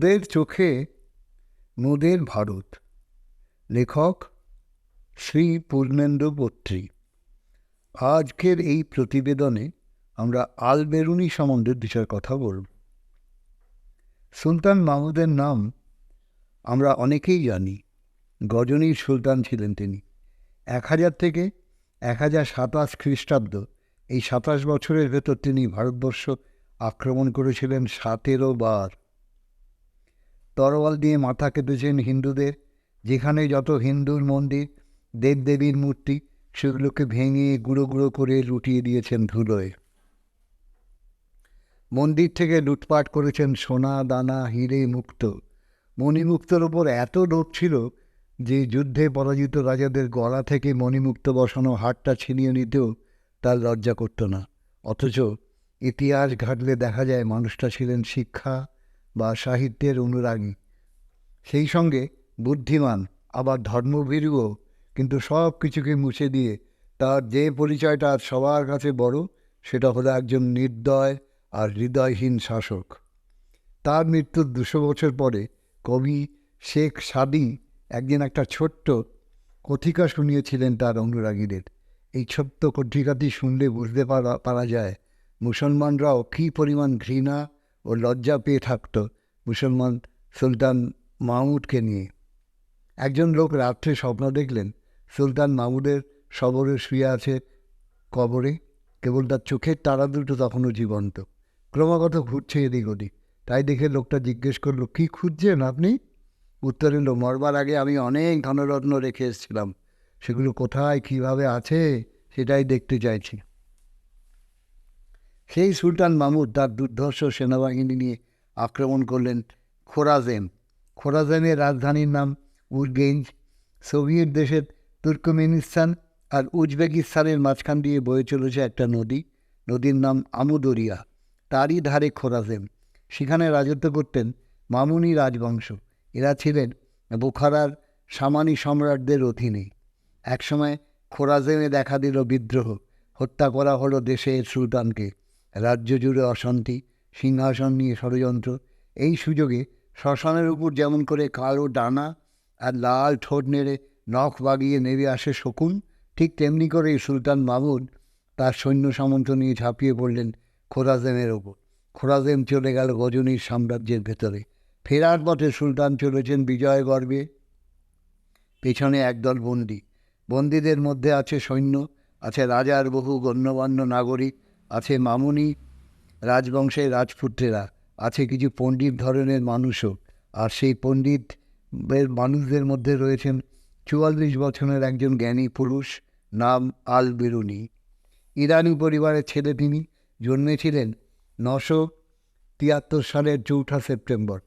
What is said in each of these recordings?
মোদের চোখে মোদের ভারত। লেখক শ্রী পূর্ণেন্দু বত্রী। আজকের এই প্রতিবেদনে আমরা আল বেরুনি সম্বন্ধে বিষয়ের কথা বলব। সুলতান মাহমুদের নাম আমরা অনেকেই জানি। গজনীর সুলতান ছিলেন তিনি। 1000 থেকে 1027 খ্রিস্টাব্দ, এই 27 বছরের ভেতর তিনি ভারতবর্ষ আক্রমণ করেছিলেন 17 বার। তরোয়াল দিয়ে মাথা কেটেছেন হিন্দুদের। যেখানে যত হিন্দুর মন্দির, দেবদেবীর মূর্তি, সেগুলোকে ভেঙে গুঁড়ো গুঁড়ো করে লুটিয়ে দিয়েছেন ধুলোয়। মন্দির থেকে লুটপাট করেছেন সোনা দানা, হিরে, মুক্ত। মণিমুক্তর ওপর এত লোভ ছিল যে যুদ্ধে পরাজিত রাজাদের গলা থেকে মণিমুক্ত বসানো হারটা ছিনিয়ে নিতেও তার লজ্জা করত না। অথচ ইতিহাস ঘাটলে দেখা যায় মানুষটা ছিলেন শিক্ষা বা সাহিত্যের অনুরাগী, সেই সঙ্গে বুদ্ধিমান, আবার ধর্মভীরুও। কিন্তু সব কিছুকে মুছে দিয়ে তার যে পরিচয়টা আজ সবার কাছে বড়, সেটা হলো একজন নির্দয় আর হৃদয়হীন শাসক। তার মৃত্যুর 200 বছর পরে কবি শেখ সাদি একদিন একটা ছোট্ট কথিকা শুনিয়েছিলেন তার অনুরাগীদের। এই ছোট্ট কথিকাটি শুনলে বুঝতে পারা যায় মুসলমানরাও কী পরিমাণ ঘৃণা ও লজ্জা পেয়ে থাকত মুসলমান সুলতান মাহমুদকে নিয়ে। একজন লোক রাত্রে স্বপ্ন দেখলেন সুলতান মাহমুদের সবরে শুয়ে আছে কবরে, কেবল তার চোখের তারা দুটো তখনও জীবন্ত, ক্রমাগত ঘুরছে এদিক ওদিক। তাই দেখে লোকটা জিজ্ঞেস করলো, কী খুঁজছেন আপনি? উত্তর এলো, মরবার আগে আমি অনেক ধনরত্ন রেখে এসেছিলাম, সেগুলো কোথায় কীভাবে আছে সেটাই দেখতে চাইছি। সেই সুলতান মাহমুদ তার দুর্ধর্ষ সেনাবাহিনী নিয়ে আক্রমণ করলেন খোরাজেন। খোরাজেনের রাজধানীর নাম উরগেঞ্জ। সোভিয়েত দেশের তুর্কমেনিস্তান আর উজবেকিস্তানের মাঝখান দিয়ে বয়ে চলেছে একটা নদী। নদীর নাম আমুদরিয়া। তারই ধারে খোরাজেন। সেখানে রাজত্ব করতেন মামুনি রাজবংশ। এরা ছিলেন বুখারার সামানি সম্রাটদের অধীনে। একসময় খোরাজেনে দেখা দিল বিদ্রোহ। হত্যা করা হলো দেশের সুলতানকে। রাজ্য জুড়ে অশান্তি, সিংহাসন নিয়ে ষড়যন্ত্র। এই সুযোগে শ্মশানের উপর যেমন করে কালো ডানা আর লাল ঠোঁট নেড়ে নখ বাগিয়ে নেমে আসে শকুন, ঠিক তেমনি করে সুলতান মাহমুদ তার সৈন্য সামন্ত নিয়ে ঝাঁপিয়ে পড়লেন খোরাজেনের ওপর। খোরাজেন চলে গেল গজনীর সাম্রাজ্যের ভেতরে। ফেরার পথে সুলতান চলেছেন বিজয় গর্বে, পেছনে একদল বন্দী। বন্দীদের মধ্যে আছে সৈন্য, আছে রাজার বহু গণ্যমান্য নাগরিক, আছে মামুনি রাজবংশের রাজপুত্রেরা, আছে কিছু পণ্ডিত ধরনের মানুষও। আর সেই পণ্ডিতের মানুষদের মধ্যে রয়েছেন 44 বছরের একজন জ্ঞানী পুরুষ, নাম আল বেরুনি। ইরানি পরিবারের ছেলে তিনি। জন্মেছিলেন 973 সালের 4 সেপ্টেম্বর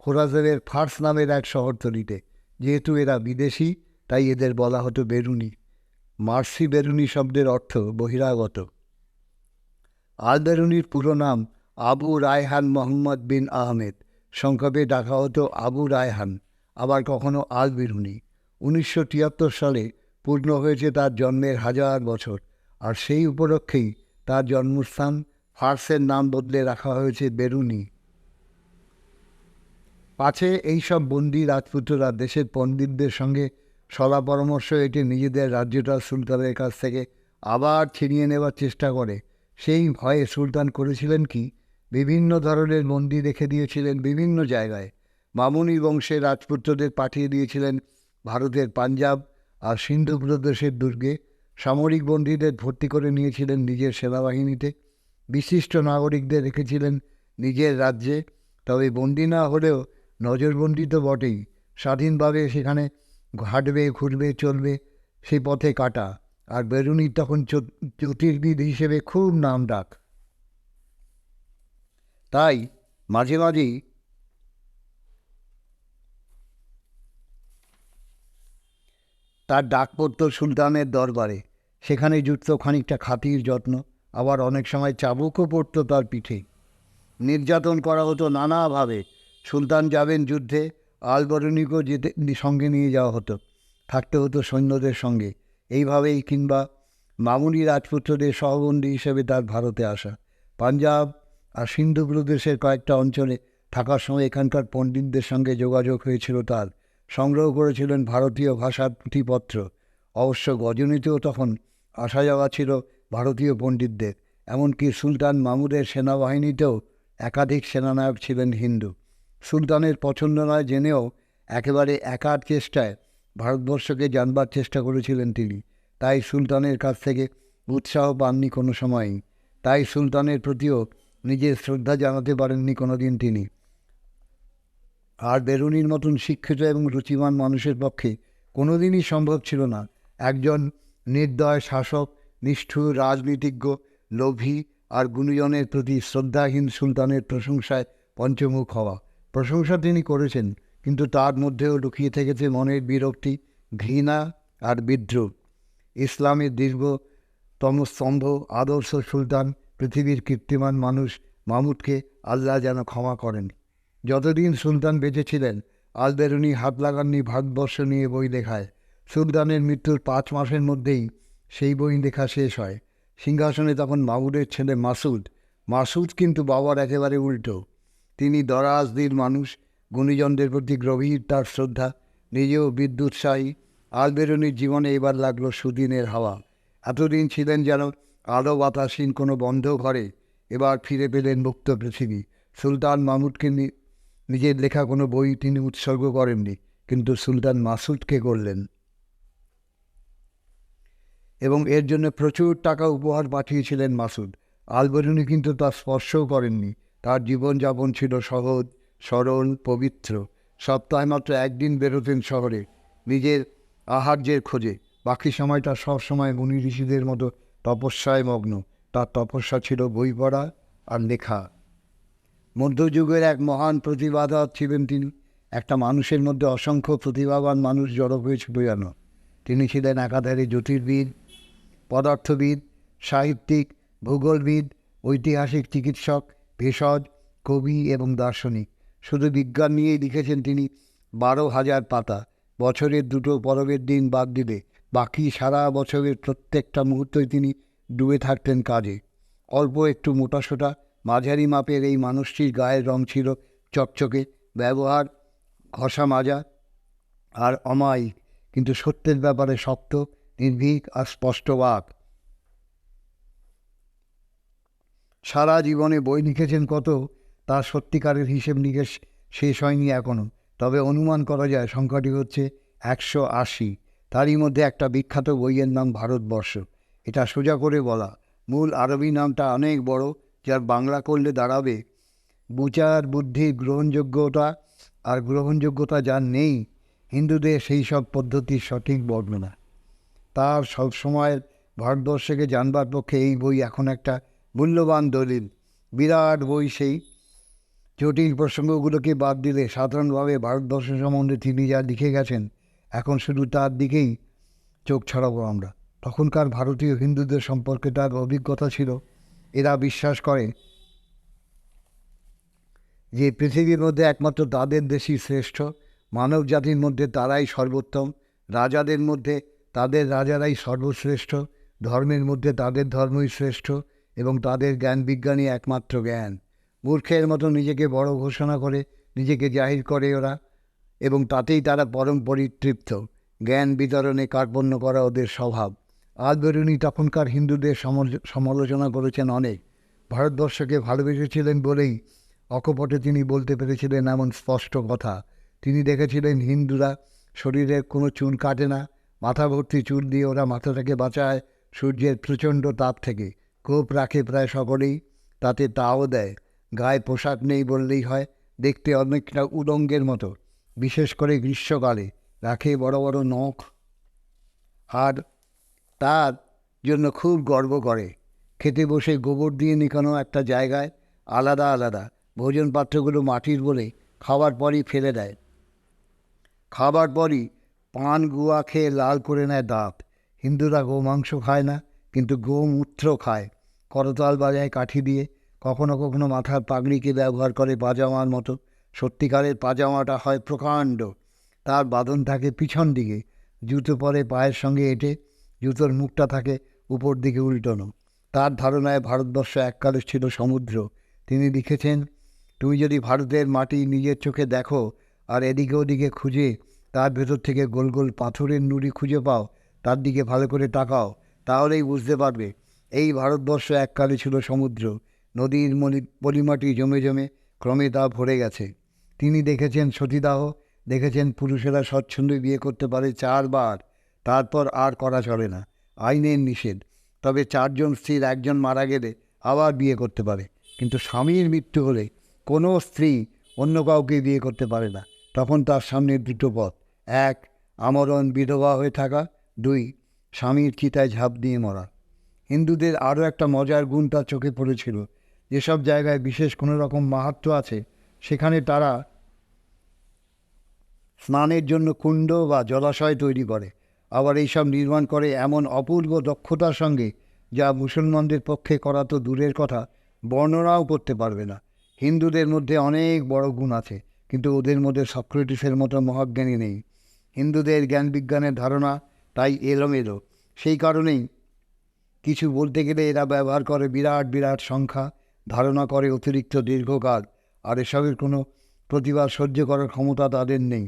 খোরাজেনের ফার্স নামের এক শহরতলিতে। যেহেতু এরা বিদেশি, তাই এদের বলা হতো বেরুনি। মার্সি বেরুনি শব্দের অর্থ বহিরাগত। আল বেরুনির পুরো নাম আবু রায়হান মোহাম্মদ বিন আহমেদ। সংক্ষেপে ডাকা হতো আবু রায়হান, আবার কখনো আল বেরুনি। 1973 সালে পূর্ণ হয়েছে তার জন্মের 1000 বছর। আর সেই উপলক্ষেই তার জন্মস্থান ফার্সের নাম বদলে রাখা হয়েছে বেরুনি। পাছে এইসব বন্দী রাজপুত্ররা দেশের পণ্ডিতদের সঙ্গে সলা পরামর্শ এঁটে নিজেদের রাজ্যটা সুলতানের কাছ থেকে আবার ছিনিয়ে নেওয়ার চেষ্টা করে। সেই ভয়ে সুলতান করেছিলেন কি, বিভিন্ন ধরনের বন্দী রেখে দিয়েছিলেন বিভিন্ন জায়গায়। মামুনি বংশের রাজপুত্রদের পাঠিয়ে দিয়েছিলেন ভারতের পাঞ্জাব আর সিন্ধু প্রদেশের দুর্গে। সামরিক বন্দীদের ভর্তি করে নিয়েছিলেন নিজের সেনাবাহিনীতে। বিশিষ্ট নাগরিকদের রেখেছিলেন নিজের রাজ্যে। তবে বন্দী না হলেও নজরবন্দি তো বটেই। স্বাধীনভাবে সেখানে হাঁটবে, ঘুরবে, চলবে, সেই পথে কাটা। আর বেরুনির তখন জ্যোতির্বিদ হিসেবে খুব নাম ডাক। তাই মাঝে মাঝেই তার ডাক পড়ত সুলতানের দরবারে। সেখানে জুটত খানিকটা খাতির যত্ন, আবার অনেক সময় চাবুকও পড়ত তার পিঠে। নির্যাতন করা হতো নানাভাবে। সুলতান যাবেন যুদ্ধে, আল বেরুনিকেও সঙ্গে নিয়ে যাওয়া হতো, থাকতে হতো সৈন্যদের সঙ্গে। এইভাবেই কিংবা মামুনি রাজপুত্রদের সহবন্দী হিসেবে তার ভারতে আসা। পাঞ্জাব আর সিন্ধু প্রদেশের কয়েকটা অঞ্চলে থাকার সময় এখানকার পণ্ডিতদের সঙ্গে যোগাযোগ হয়েছিল তার। সংগ্রহ করেছিলেন ভারতীয় ভাষার পুঁথিপত্র। অবশ্য গজনীতেও তখন আসা যাওয়া ছিল ভারতীয় পণ্ডিতদের। এমনকি সুলতান মামুদের সেনাবাহিনীতেও একাধিক সেনানায়ক ছিলেন হিন্দু। সুলতানের পছন্দ নয় জেনেও একেবারে একার চেষ্টায় ভারতবর্ষকে জানবার চেষ্টা করেছিলেন তিনি। তাই সুলতানের কাছ থেকে উৎসাহ পাননি কোনো সময়ই। তাই সুলতানের প্রতিও নিজের শ্রদ্ধা জানাতে পারেননি কোনোদিন তিনি। আর বেরুনির মতন শিক্ষিত এবং রুচিমান মানুষের পক্ষে কোনোদিনই সম্ভব ছিল না একজন নির্দয় শাসক, নিষ্ঠুর রাজনীতিজ্ঞ, লোভী আর গুণীজনের প্রতি শ্রদ্ধাহীন সুলতানের প্রশংসায় পঞ্চমুখ হওয়া। প্রশংসা তিনি করেছেন, কিন্তু তার মধ্যেও লুকিয়ে থেকেছে মনের বিরক্তি, ঘৃণা আর বিদ্রোহ। ইসলামের দীর্ঘতম স্তম্ভ আদর্শ সুলতান, পৃথিবীর কীর্তিমান মানুষ মামুদকে আল্লাহ যেন ক্ষমা করেন। যতদিন সুলতান বেঁচে ছিলেন আল বেরুনি হাত লাগাননি ভারতবর্ষ নিয়ে বই লেখায়। সুলতানের মৃত্যুর 5 মাসের মধ্যেই সেই বই লেখা শেষ হয়। সিংহাসনে তখন মামুদের ছেলে মাসুদ। মাসুদ কিন্তু বাবার একেবারে উল্টো। তিনি দরাজদির মানুষ, গুণীজনদের প্রতি গভীর তার শ্রদ্ধা, নিজেও বিদ্যুৎসাহী। আল বেরুনির জীবনে এবার লাগলো সুদিনের হাওয়া। এতদিন ছিলেন যেন আলো বাতাসহীন কোনো বন্ধ ঘরে, এবার ফিরে পেলেন মুক্ত পৃথিবী। সুলতান মামুদকে নিজের লেখা কোনো বই তিনি উৎসর্গ করেননি, কিন্তু সুলতান মাসুদকে করলেন এবং এর জন্য প্রচুর টাকা উপহার পাঠিয়েছিলেন মাসুদ। আল বেরুনি কিন্তু তা স্পর্শও করেননি। তার জীবনযাপন ছিল সহজ, সরল, পবিত্র। সপ্তাহে মাত্র একদিন বেরোতেন শহরে নিজের আহার্যের খোঁজে। বাকি সময়টা সবসময় মুনি ঋষিদের মতো তপস্যায় মগ্ন। তার তপস্যা ছিল বই পড়া আর লেখা। মধ্যযুগের এক মহান প্রতিভাধর ছিলেন তিনি। একটা মানুষের মধ্যে অসংখ্য প্রতিভাবান মানুষ জড়ো হয়েছিল যেন। তিনি ছিলেন একাধারে জ্যোতির্বিদ, পদার্থবিদ, সাহিত্যিক, ভূগোলবিদ, ঐতিহাসিক, চিকিৎসক, ভেষজ, কবি এবং দার্শনিক। শুধু বিজ্ঞান নিয়েই লিখেছেন তিনি 12,000 পাতা। বছরের 2টো পরবের দিন বাদ দিলে বাকি সারা বছরের প্রত্যেকটা মুহূর্তই তিনি ডুবে থাকতেন কাজে। অল্প একটু মোটাসোটা মাঝারি মাপের এই মানুষটির গায়ের রং ছিল চকচকে, ব্যবহার ঘষা মাজা আর অমায়িক, কিন্তু সত্যের ব্যাপারে শক্ত, নির্ভীক আর স্পষ্টবাক। সারা জীবনে বই লিখেছেন কত, তার সত্যিকারের হিসেব নিকেশ শেষ হয়নি এখনও। তবে অনুমান করা যায় সংখ্যাটি হচ্ছে 180। তারই মধ্যে একটা বিখ্যাত বইয়ের নাম ভারতবর্ষ। এটা সোজা করে বলা। মূল আরবি নামটা অনেক বড়, যার বাংলা করলে দাঁড়াবে বুচার বুদ্ধির গ্রহণযোগ্যতা, আর গ্রহণযোগ্যতা যার নেই হিন্দুদের সেই সব পদ্ধতির সঠিক বর্ণনা। তার সবসময়ের ভারতবর্ষকে জানবার পক্ষে এই বই এখন একটা মূল্যবান দলিল। বিরাট বই, সেই জটিল প্রসঙ্গগুলোকে বাদ দিলে সাধারণভাবে ভারতবর্ষ সম্বন্ধে তিনি যা লিখে গেছেন, এখন শুধু তার দিকেই চোখ ছড়াবো আমরা। তখনকার ভারতীয় হিন্দুদের সম্পর্কে তার অভিজ্ঞতা ছিল। এরা বিশ্বাস করে যে পৃথিবীর মধ্যে একমাত্র তাদের দেশই শ্রেষ্ঠ, মানব জাতির মধ্যে তারাই সর্বোত্তম, রাজাদের মধ্যে তাদের রাজারাই সর্বশ্রেষ্ঠ, ধর্মের মধ্যে তাদের ধর্মই শ্রেষ্ঠ এবং তাদের জ্ঞান বিজ্ঞানই একমাত্র জ্ঞান। মূর্খের মতো নিজেকে বড় ঘোষণা করে নিজেকে জাহির করে ওরা, এবং তাতেই তারা পরম পরিতৃপ্ত। জ্ঞান বিতরণে কার্পণ্য করা ওদের স্বভাব। আল বেরুনি তখনকার হিন্দুদের সমালোচনা করেছেন অনেক। ভারতবর্ষকে ভালোবেসেছিলেন বলেই অকপটে তিনি বলতে পেরেছিলেন এমন স্পষ্ট কথা। তিনি দেখেছিলেন হিন্দুরা শরীরের কোনো চুল কাটে না, মাথা ভর্তি চুল দিয়ে ওরা মাথাটাকে বাঁচায় সূর্যের প্রচণ্ড তাপ থেকে। কোপ রাখে প্রায় সকলেই, তাতে তাও দেয়। গায়ে পোশাক নেই বললেই হয়, দেখতে অনেকটা উলঙ্গের মতো। বিশেষ করে গ্রীষ্মকালে রাখে বড় বড় নখ, আর তার জন্য খুব গর্ব করে। খেতে বসে গোবর দিয়ে নিকানো একটা জায়গায় আলাদা আলাদা, ভোজন পাত্রগুলো মাটির বলে খাওয়ার পরই ফেলে দেয়। খাবার পরই পান গুয়া খেয়ে লাল করে নেয় দাঁত। হিন্দুরা গোমাংস খায় না, কিন্তু গোমূত্র খায়। করতাল বাজায় কাঠি দিয়ে, কখনো কখনো মাথার পাগড়িকে ব্যবহার করে পাজামার মতো। সত্যিকারের পাজামাটা হয় প্রকাণ্ড, তার বাঁধন থাকে পিছন দিকে, জুতো পরে পায়ের সঙ্গে এঁটে, জুতোর মুখটা থাকে উপর দিকে উল্টানো। তার ধারণায় ভারতবর্ষ এককালে ছিল সমুদ্র। তিনি লিখেছেন, তুমি যদি ভারতের মাটি নিজের চোখে দেখো আর এদিকে ওদিকে খুঁজে তার ভেতর থেকে গোল গোল পাথরের নুড়ি খুঁজে পাও, তার দিকে ভালো করে তাকাও, তাহলেই বুঝতে পারবে এই ভারতবর্ষ এককালে ছিল সমুদ্র। নদীর পলিমাটি জমে জমে ক্রমে তা ভরে গেছে। তিনি দেখেছেন সতীদাহ, দেখেছেন পুরুষেরা স্বচ্ছন্দে বিয়ে করতে পারে 4 বার, তারপর আর করা চলে না, আইনের নিষেধ। তবে 4 জন স্ত্রীর 1 জন মারা গেলে আবার বিয়ে করতে পারে, কিন্তু স্বামীর মৃত্যু হলে কোনো স্ত্রী অন্য কাউকে বিয়ে করতে পারে না। তখন তার সামনে 2টো পথ: 1 আমরণ বিধবা হয়ে থাকা, 2 স্বামীর চিতায় ঝাঁপ দিয়ে মরা। হিন্দুদের আরও একটা মজার গুণ তার চোখে পড়েছিল। যেসব জায়গায় বিশেষ কোনো রকম মাহাত্ম্য আছে সেখানে তারা স্নানের জন্য কুণ্ড বা জলাশয় তৈরি করে। আবার এইসব নির্মাণ করে এমন অপূর্ব দক্ষতার সঙ্গে, যা মুসলমানদের পক্ষে করা তো দূরের কথা, বর্ণনাও করতে পারবে না। হিন্দুদের মধ্যে অনেক বড় গুণ আছে, কিন্তু ওদের মধ্যে সক্রেটিসের মতো মহাজ্ঞানী নেই। হিন্দুদের জ্ঞান বিজ্ঞানের ধারণা তাই এলোমেলো। সেই কারণেই কিছু বলতে গেলে এরা ব্যবহার করে বিরাট বিরাট সংখ্যা, ধারণা করে অতিরিক্ত দীর্ঘকাল, আর এসবের কোনো প্রতিবাদ সহ্য করার ক্ষমতা তাদের নেই।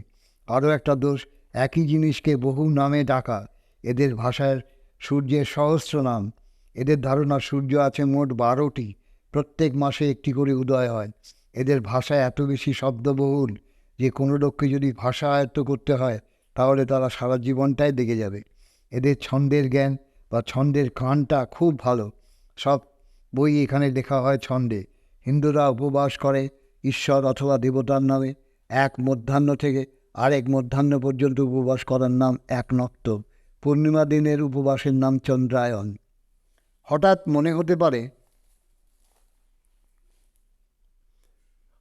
আরও একটা দোষ, একই জিনিসকে বহু নামে ডাকা। এদের ভাষায় সূর্যের সহস্র নাম। এদের ধারণা সূর্য আছে মোট 12টি, প্রত্যেক মাসে একটি করে উদয় হয়। এদের ভাষা এত বেশি শব্দবহুল যে কোনো লোককে যদি ভাষা আয়ত্ত করতে হয় তাহলে তারা সারা জীবনটাই লেগে যাবে। এদের ছন্দের জ্ঞান বা ছন্দের কানটা খুব ভালো। সব বই এখানে লেখা হয় ছন্দে। হিন্দুরা উপবাস করে ঈশ্বর অথবা দেবতার নামে। 1 মধ্যাহ্ন থেকে আরেক মধ্যাহ্ন পর্যন্ত উপবাস করার নাম একনক্ত। পূর্ণিমা দিনের উপবাসের নাম চন্দ্রায়ণ। হঠাৎ মনে হতে পারে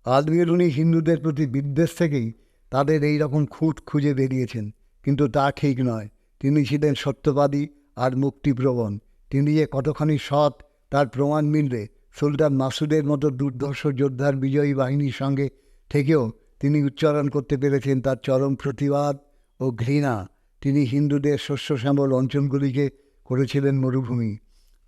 আলবেরুনি হিন্দুদের প্রতি বিদ্বেষ থেকেই তাদের এই রকম খুঁত খুঁজে বেরিয়েছেন, কিন্তু তা ঠিক নয়। তিনি ছিলেন সত্যবাদী আর মুক্তিপ্রবণ। তিনি যে কতখানি সৎ তার প্রমাণ মিলবে সুলতান মাসুদের মতো দুর্ধর্ষ যোদ্ধার বিজয়ী বাহিনীর সঙ্গে থেকেও তিনি উচ্চারণ করতে পেরেছেন তার চরম প্রতিবাদ ও ঘৃণা। তিনি হিন্দুদের শস্য শ্যামল অঞ্চলগুলিকে করেছিলেন মরুভূমি,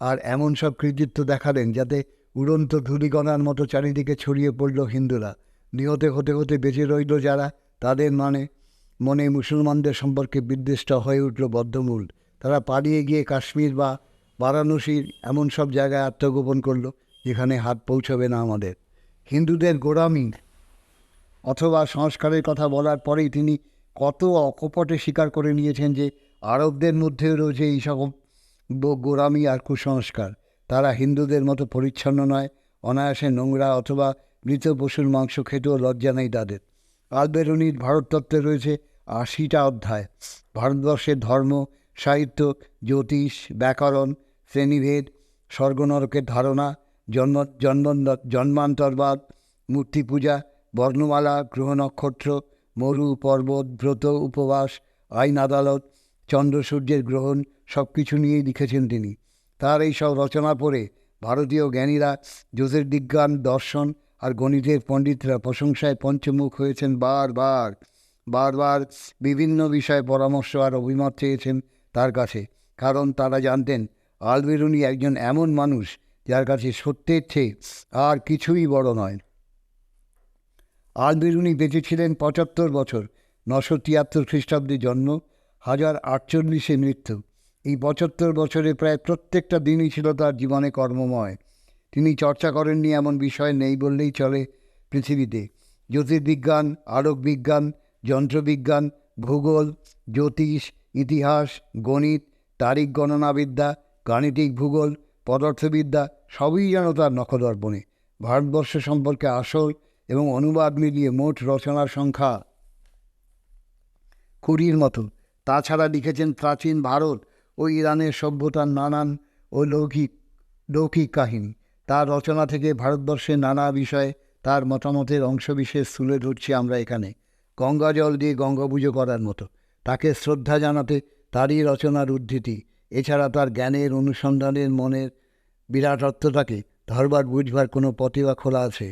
আর এমন সব কৃতিত্ব দেখালেন যাতে উড়ন্ত ধূলিকণার মতো চারিদিকে ছড়িয়ে পড়ল হিন্দুরা। নিহত হতে হতে বেঁচে রইল যারা, তাদের মনে মুসলমানদের সম্পর্কে বিদ্বেষটা হয়ে উঠল বদ্ধমূল। তারা পালিয়ে গিয়ে কাশ্মীর বা বারাণসীর এমন সব জায়গায় আত্মগোপন করল যেখানে হাত পৌঁছবে না আমাদের। হিন্দুদের গোঁড়ামি অথবা সংস্কারের কথা বলার পরেই তিনি কত অকপটে স্বীকার করে নিয়েছেন যে আরবদের মধ্যেও রয়েছে এইসব গোঁড়ামি আর কুসংস্কার। তারা হিন্দুদের মতো পরিচ্ছন্ন নয়, অনায়াসে নোংরা অথবা মৃত পশুর মাংস খেতেও লজ্জা নেই তাদের। আলবেরুনির ভারততত্ত্বে রয়েছে 80টা অধ্যায়। ভারতবর্ষের ধর্ম, সাহিত্য, জ্যোতিষ, ব্যাকরণ, শ্রেণীভেদ, স্বর্গনরকের ধারণা, জন্মান্তরবাদ, মূর্তি পূজা, বর্ণমালা, গ্রহ নক্ষত্র, মরু পর্বত, ব্রত, উপবাস, আইন আদালত, চন্দ্র সূর্যের গ্রহণ, সব কিছু নিয়েই লিখেছেন তিনি। তার এই সব রচনা পড়ে ভারতীয় জ্ঞানীরা, জ্যোতির্বিজ্ঞান, দর্শন আর গণিতের পণ্ডিতরা প্রশংসায় পঞ্চমুখ হয়েছেন। বারবার বিভিন্ন বিষয়ে পরামর্শ আর অভিমত চেয়েছেন তার কাছে, কারণ তারা জানতেন আলবেরুনি একজন এমন মানুষ যার কাছে সত্যের চেয়ে আর কিছুই বড় নয়। আলবেরুনি বেঁচেছিলেন 75 বছর। 973 খ্রিস্টাব্দে জন্ম, 1048-এ মৃত্যু। এই 75 বছরে প্রায় প্রত্যেকটা দিনই ছিল তার জীবনে কর্মময়। তিনি চর্চা করেননি এমন বিষয় নেই বললেই চলে পৃথিবীতে। জ্যোতির্বিজ্ঞান, আলোকবিজ্ঞান, যন্ত্রবিজ্ঞান, ভূগোল, জ্যোতিষ, ইতিহাস, গণিত, তারিখ গণনাবিদ্যা, গাণিতিক ভূগোল, পদার্থবিদ্যা সবই যেন তার নখদর্পণে। ভারতবর্ষ সম্পর্কে আসল এবং অনুবাদ মিলিয়ে মোট রচনার সংখ্যা 20-র মতো। তাছাড়া লিখেছেন প্রাচীন ভারত ও ইরানের সভ্যতার নানান ও লৌকিক কাহিনী। তার রচনা থেকে ভারতবর্ষের নানা বিষয়ে তার মতামতের অংশবিশেষ তুলে ধরছি আমরা এখানে, গঙ্গা জল দিয়ে গঙ্গা পুজো করার মতো। তাকে শ্রদ্ধা জানাতে তারই রচনার উদ্ধৃতি। এছাড়া তার জ্ঞানের অনুসন্ধানের মনের বিরাটত্বটাকে ধরবার বুঝবার কোনো প্রতিভা খোলা আছে।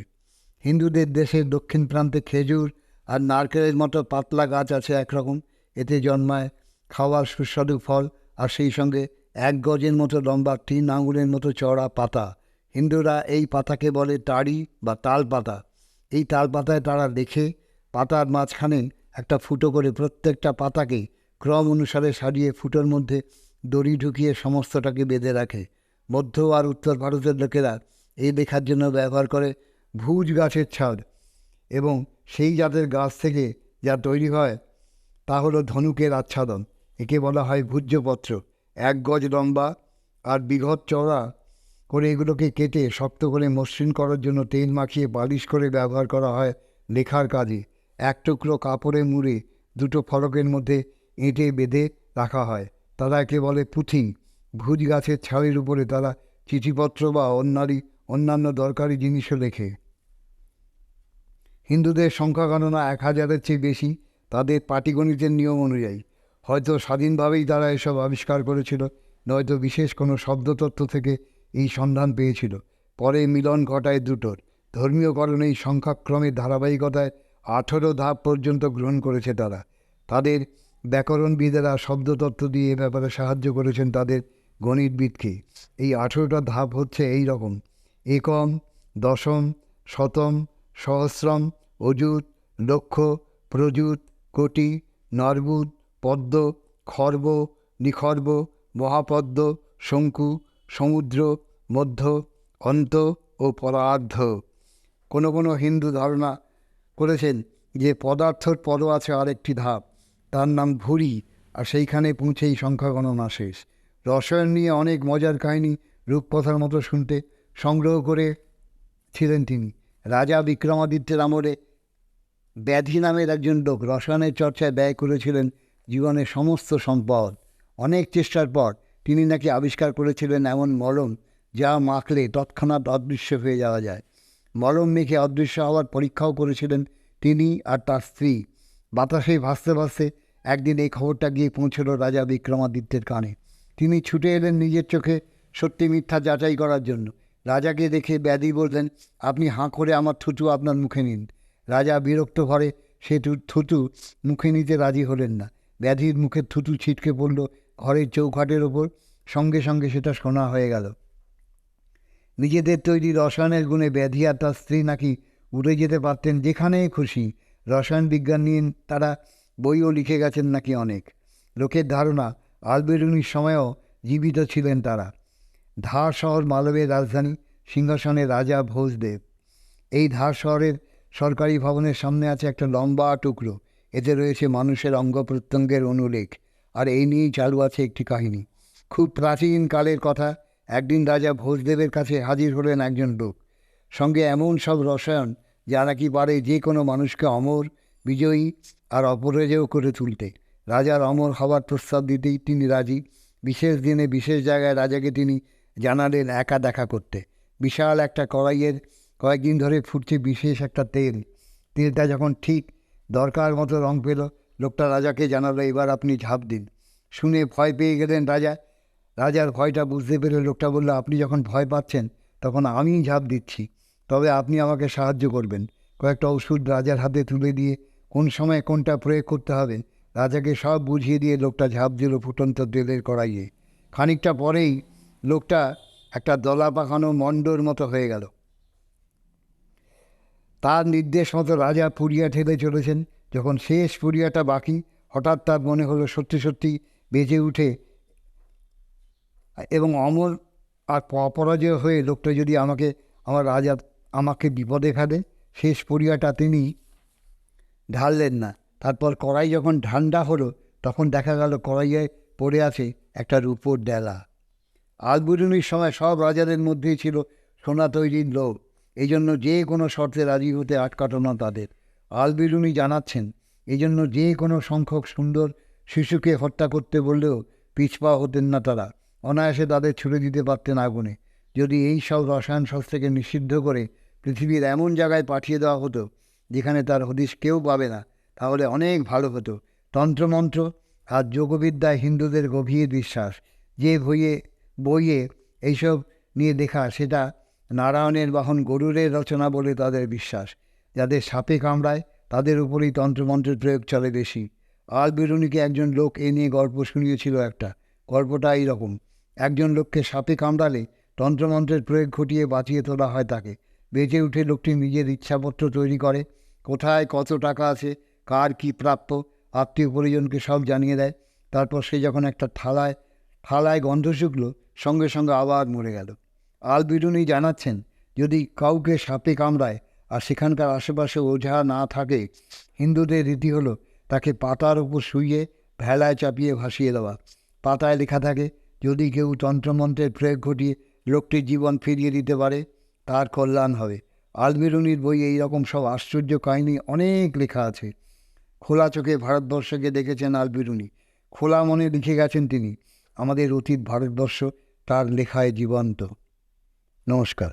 হিন্দুদের দেশের দক্ষিণ প্রান্তে খেজুর আর নারকেলের মতো পাতলা গাছ আছে একরকম। এতে জন্মায় খাওয়ার সুস্বাদু ফল, আর সেই সঙ্গে 1 গজের মতো লম্বা 3 আঙুলের মতো চওড়া পাতা। হিন্দুরা এই পাতাকে বলে টাড়ি বা তাল পাতা। এই তাল পাতায় তারা লেখে, পাতার মাঝখানে একটা ফুটো করে প্রত্যেকটা পাতাকে ক্রম অনুসারে সাজিয়ে ফুটোর মধ্যে দড়ি ঢুকিয়ে সমস্তটাকে বেঁধে রাখে। মধ্য আর উত্তর ভারতের লোকেরা এই লেখার জন্য ব্যবহার করে ভুজ গাছের ছাড়, এবং সেই জাতের গাছ থেকে যা তৈরি হয় তা হলো ধনুকের আচ্ছাদন। একে বলা হয় ভূজ্যপত্র। 1 গজ লম্বা আর বিঘত চওড়া করে এগুলোকে কেটে শক্ত করে মসৃণ করার জন্য তেল মাখিয়ে পালিশ করে ব্যবহার করা হয় লেখার কাজে। 1 টুকরো কাপড়ে মুড়ে 2টো ফলকের মধ্যে এঁটে বেঁধে রাখা হয়। তারা একে বলে পুঁথি। ভুজ গাছের ছালের উপরে তারা চিঠিপত্র বা অন্যান্য দরকারি জিনিসও লেখে। হিন্দুদের সংখ্যা গণনা 1000-এর চেয়ে বেশি তাদের পাটিগণিতের নিয়ম অনুযায়ী। হয়তো স্বাধীনভাবেই তারা এসব আবিষ্কার করেছিল, নয়তো বিশেষ কোনো শব্দতত্ত্ব থেকে এই সন্ধান পেয়েছিল। পরে মিলন ঘটায় দুটোর। ধর্মীয়করণ এই সংখ্যাক্রমের ধারাবাহিকতায় 18 ধাপ পর্যন্ত গ্রহণ করেছে তারা। তাদের ব্যাকরণবিদেরা শব্দতত্ত্ব দিয়ে এ ব্যাপারে সাহায্য করেছেন তাদের গণিতবিদকে। এই 18টা ধাপ হচ্ছে এই রকম: একম, দশম, শতম, সহস্রম, অযুত, লক্ষ, প্রযুত, কোটি, নর্বুদ, পদ্ম, খর্ব, নিখর্ব, মহাপদ্ম, শঙ্কু, সমুদ্র, মধ্য, অন্ত ও পরার্ধ। কোনো কোনো হিন্দু ধারণা করেছেন যে পদার্থর পরও আছে আরেকটি ধাপ, তার নাম ভুরি, আর সেইখানে পৌঁছেই সংখ্যা গণনা শেষ। রসায়ন নিয়ে অনেক মজার কাহিনী রূপকথার মতো শুনতে সংগ্রহ করেছিলেন তিনি। রাজা বিক্রমাদিত্যের আমলে ব্যাধি নামের একজন লোক রসায়নের চর্চায় ব্যয় করেছিলেন জীবনের সমস্ত সম্পদ। অনেক চেষ্টার পর তিনি নাকি আবিষ্কার করেছিলেন এমন মলম যা মাখলে তৎক্ষণাৎ অদৃশ্য হয়ে যাওয়া যায়। মলম মেখে অদৃশ্য হওয়ার পরীক্ষাও করেছিলেন তিনি আর তার স্ত্রী। বাতাসে ভাসতে ভাসতে একদিন এই খবরটা গিয়ে পৌঁছল রাজা বিক্রমাদিত্যের কানে। তিনি ছুটে এলেন নিজের চোখে সত্যি মিথ্যা যাচাই করার জন্য। রাজাকে দেখে ব্যাধি বললেন, আপনি হাঁ করে আমার থুতু আপনার মুখে নিন। রাজা বিরক্ত ভরে সে থুতু মুখে নিতে রাজি হলেন না। ব্যাধির মুখের থুতু ছিটকে পড়ল ঘরের চৌখাটের ওপর। সঙ্গে সঙ্গে সেটা সোনা হয়ে গেল। নিজেদের তৈরি রসায়নের গুণে ব্যাধি আর তার স্ত্রী নাকি উড়ে যেতে পারতেন যেখানে খুশি। রসায়ন বিজ্ঞান নিয়ে তারা বইও লিখে গেছেন নাকি অনেক। লোকের ধারণা আলবেরুনির সময়েও জীবিত ছিলেন তারা। ধার শহর মালবের রাজধানী, সিংহাসনে রাজা ভোজদেব। এই ধার শহরের সরকারি ভবনের সামনে আছে একটা লম্বা টুকরো, এতে রয়েছে মানুষের অঙ্গ প্রত্যঙ্গের অনুলেখ। আর এই নিয়েই চালু আছে একটি কাহিনী। খুব প্রাচীন কালের কথা। একদিন রাজা ভোজদেবের কাছে হাজির হলেন একজন লোক, সঙ্গে এমন সব রসায়ন যা নাকি পারে যে কোনো মানুষকে অমর, বিজয়ী আর অপরাজেয় করে তুলতে। রাজার অমর হওয়ার প্রস্তাব দিতেই তিনি রাজি। বিশেষ দিনে বিশেষ জায়গায় রাজাকে তিনি জানালেন একা দেখা করতে। বিশাল একটা কড়াইয়ের কয়েকদিন ধরে ফুটছে বিশেষ একটা তেল। তেলটা যখন ঠিক দরকার মতো রং পেল, লোকটা রাজাকে জানালো, এবার আপনি ঝাঁপ দিন। শুনে ভয় পেয়ে গেলেন রাজা। রাজার ভয়টা বুঝতে পেরে লোকটা বলল, আপনি যখন ভয় পাচ্ছেন তখন আমিই ঝাঁপ দিচ্ছি, তবে আপনি আমাকে সাহায্য করবেন। কয়েকটা ওষুধ রাজার হাতে তুলে দিয়ে কোন সময় কোনটা প্রয়োগ করতে হবে রাজাকে সব বুঝিয়ে দিয়ে লোকটা ঝাঁপ দিল ফুটন্ত তেলের কড়াইয়ে। খানিকটা পরেই লোকটা একটা দলা পাকানো মণ্ডর মতো হয়ে গেল। তার নির্দেশ মতো রাজা পুড়িয়া ঠেলে চলেছেন। যখন শেষ পুড়িয়াটা বাকি, হঠাৎ তার মনে হলো সত্যি সত্যি বেঁচে উঠে এবং অমর আর অপরাজয় হয়ে লোকটা যদি আমাকে বিপদে ফেলে। শেষ পুড়িয়াটা তিনি ঢাললেন না। তারপর কড়াই যখন ঠান্ডা হলো তখন দেখা গেল কড়াইয়ে পড়ে আছে একটা রূপোর ডেলা। আলবেরুনির সময় সব রাজাদের মধ্যেই ছিল সোনা তৈরির লোভ। এই জন্য যে কোনো শর্তে রাজি হতে আটকাত না তাদের। আলবেরুনি জানাচ্ছেন, এই জন্য যে কোনো সংখ্যক সুন্দর শিশুকে হত্যা করতে বললেও পিছপা হতেন না তারা। অনায়াসে তাদের ছুড়ে দিতে পারতেন আগুনে। যদি এই সব রসায়ন শস্ত্রকে নিষিদ্ধ করে পৃথিবীর এমন জায়গায় পাঠিয়ে দেওয়া হতো যেখানে তার হদিশ কেউ পাবে না, তাহলে অনেক ভালো হতো। তন্ত্রমন্ত্র আর যোগবিদ্যায় হিন্দুদের গভীর বিশ্বাস। যে বইয়ে এইসব নিয়ে দেখা, সেটা নারায়ণের বাহন গরুরের রচনা বলে তাদের বিশ্বাস। যাদের সাপে কামড়ায় তাদের উপরেই তন্ত্রমন্ত্রের প্রয়োগ চলে বেশি। আলবেরুনিকে একজন লোক এ নিয়ে গল্প শুনিয়েছিল একটা। গল্পটা এইরকম: একজন লোককে সাপে কামড়ালে তন্ত্রমন্ত্রের প্রয়োগ ঘটিয়ে বাঁচিয়ে তোলা হয় তাকে। বেঁচে উঠে লোকটি নিজের ইচ্ছাপত্র তৈরি করে, কোথায় কত টাকা আছে, কার কি প্রাপ্য, আত্মীয় পরিজনকে সব জানিয়ে দেয়। তারপর সে যখন একটা থালায় গন্ধ শুকলো, সঙ্গে সঙ্গে আবার মরে গেল। আলবিরুনি জানাচ্ছেন, যদি কাউকে সাপে কামড়ায় আর সেখানকার আশেপাশে ওঝা না থাকে, হিন্দুদের রীতি হলো তাকে পাতার উপর শুইয়ে ভেলায় চাপিয়ে ভাসিয়ে দেওয়া। পাতায় লেখা থাকে, যদি কেউ তন্ত্রমন্ত্রের প্রয়োগ ঘটিয়ে লোকটির জীবন ফিরিয়ে দিতে পারে, তার কল্যাণ হবে। আলবিরুনির বই এই রকম সব আশ্চর্য কাহিনী অনেক লেখা আছে। খোলা চোখে ভারতবর্ষকে দেখেছেন আলবিরুনি, খোলা মনে লিখে গেছেন তিনি। আমাদের অতীত ভারতবর্ষ তার লেখায় জীবন্ত। নমস্কার।